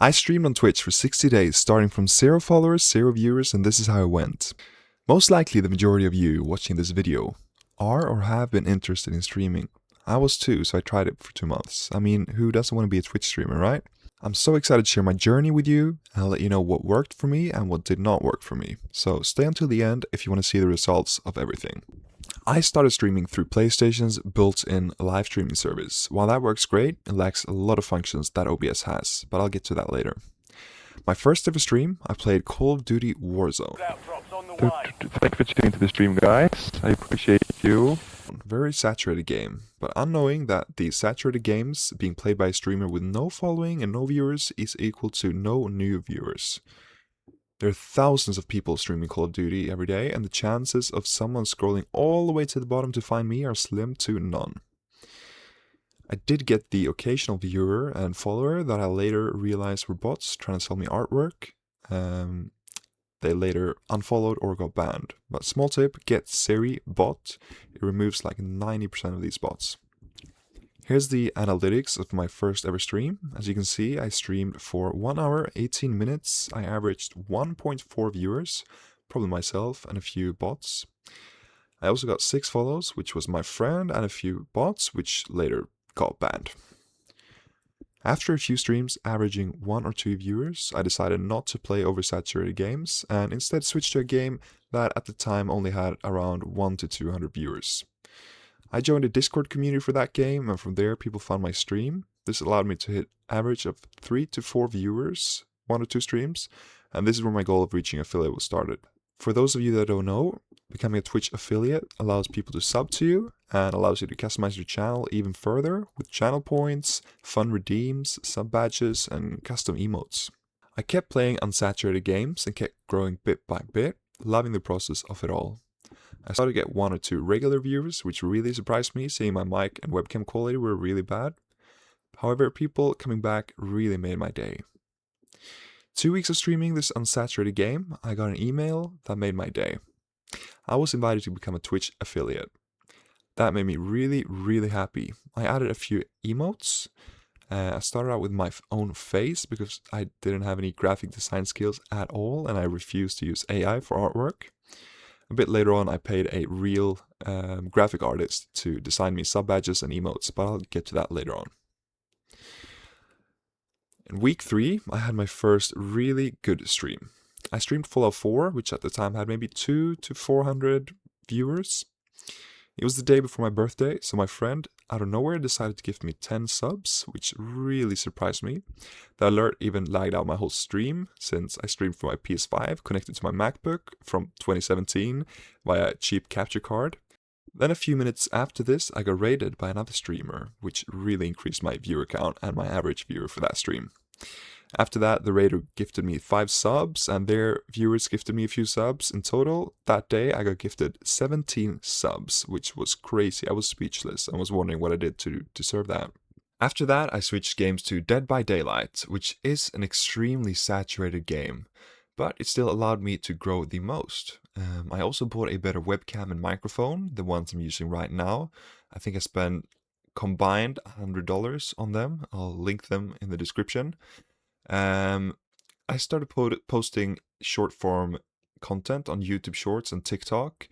I streamed on Twitch for 60 days, starting from 0 followers, 0 viewers, and this is how it went. Most likely the majority of you watching this video are or have been interested in streaming. I was too, so I tried it for 2 months. I mean, who doesn't want to be a Twitch streamer, right? I'm so excited to share my journey with you, and I'll let you know what worked for me and what did not work for me. So stay until the end if you want to see the results of everything. I started streaming through PlayStation's built-in live streaming service. While that works great, it lacks a lot of functions that OBS has, but I'll get to that later. My first ever stream, I played Call of Duty Warzone. Thank you for tuning to the stream, guys. I appreciate you. Very saturated game, but unknowing that the saturated games being played by a streamer with no following and no viewers is equal to no new viewers. There are thousands of people streaming Call of Duty every day, and the chances of someone scrolling all the way to the bottom to find me are slim to none. I did get the occasional viewer and follower that I later realized were bots trying to sell me artwork. They later unfollowed or got banned. But small tip, get Siri bot. It removes like 90% of these bots. Here's the analytics of my first ever stream. As you can see, I streamed for 1 hour, 18 minutes. I averaged 1.4 viewers, probably myself and a few bots. I also got 6 follows, which was my friend, and a few bots, which later got banned. After a few streams averaging 1 or 2 viewers, I decided not to play oversaturated games and instead switched to a game that at the time only had around 1 to 200 viewers. I joined a Discord community for that game, and from there people found my stream. This allowed me to hit average of 3 to 4 viewers, 1 or 2 streams, and this is where my goal of reaching affiliate was started. For those of you that don't know, becoming a Twitch affiliate allows people to sub to you and allows you to customize your channel even further with channel points, fun redeems, sub badges, and custom emotes. I kept playing unsaturated games and kept growing bit by bit, loving the process of it all. I started to get 1 or 2 regular viewers, which really surprised me, seeing my mic and webcam quality were really bad. However, people coming back really made my day. 2 weeks of streaming this unsaturated game, I got an email that made my day. I was invited to become a Twitch affiliate. That made me really happy. I added a few emotes. I started out with my own face because I didn't have any graphic design skills at all and I refused to use AI for artwork. A bit later on I paid a real graphic artist to design me sub badges and emotes, but I'll get to that later on. In week 3, I had my first really good stream. I streamed Fallout 4, which at the time had maybe 200 to 400 viewers. It was the day before my birthday, so my friend out of nowhere decided to give me 10 subs, which really surprised me. The alert even lagged out my whole stream, since I streamed from my PS5 connected to my MacBook from 2017 via a cheap capture card. Then a few minutes after this, I got raided by another streamer, which really increased my viewer count and my average viewer for that stream. After that, the raider gifted me 5 subs, and their viewers gifted me a few subs. In total, that day I got gifted 17 subs, which was crazy. I was speechless and was wondering what I did to deserve that. After that, I switched games to Dead by Daylight, which is an extremely saturated game, but it still allowed me to grow the most. I also bought a better webcam and microphone, the ones I'm using right now. I think I spent combined $100 on them. I'll link them in the description. I started posting short form content on YouTube Shorts and TikTok.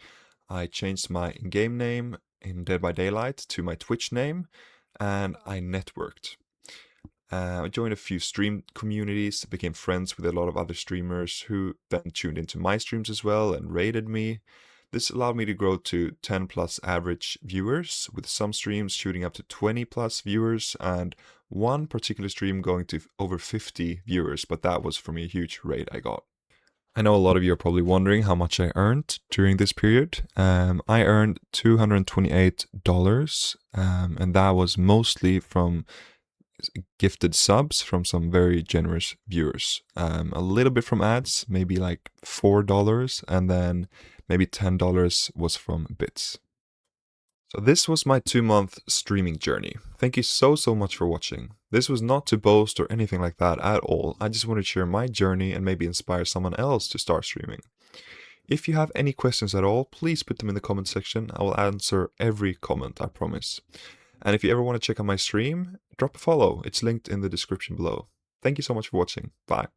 I changed my in-game name in Dead by Daylight to my Twitch name, and I networked. I joined a few stream communities, became friends with a lot of other streamers who then tuned into my streams as well and rated me. This allowed me to grow to 10 plus average viewers, with some streams shooting up to 20 plus viewers and one particular stream going to over 50 viewers, but that was from a huge raid I got. I know a lot of you are probably wondering how much I earned during this period. I earned $228, and that was mostly from gifted subs from some very generous viewers. A little bit from ads, maybe like $4, and then maybe $10 was from bits. So this was my 2-month streaming journey. Thank you so much for watching. This was not to boast or anything like that at all. I just want to share my journey and maybe inspire someone else to start streaming. If you have any questions at all, please put them in the comment section. I will answer every comment, I promise. And if you ever want to check out my stream, drop a follow. It's linked in the description below. Thank you so much for watching. Bye.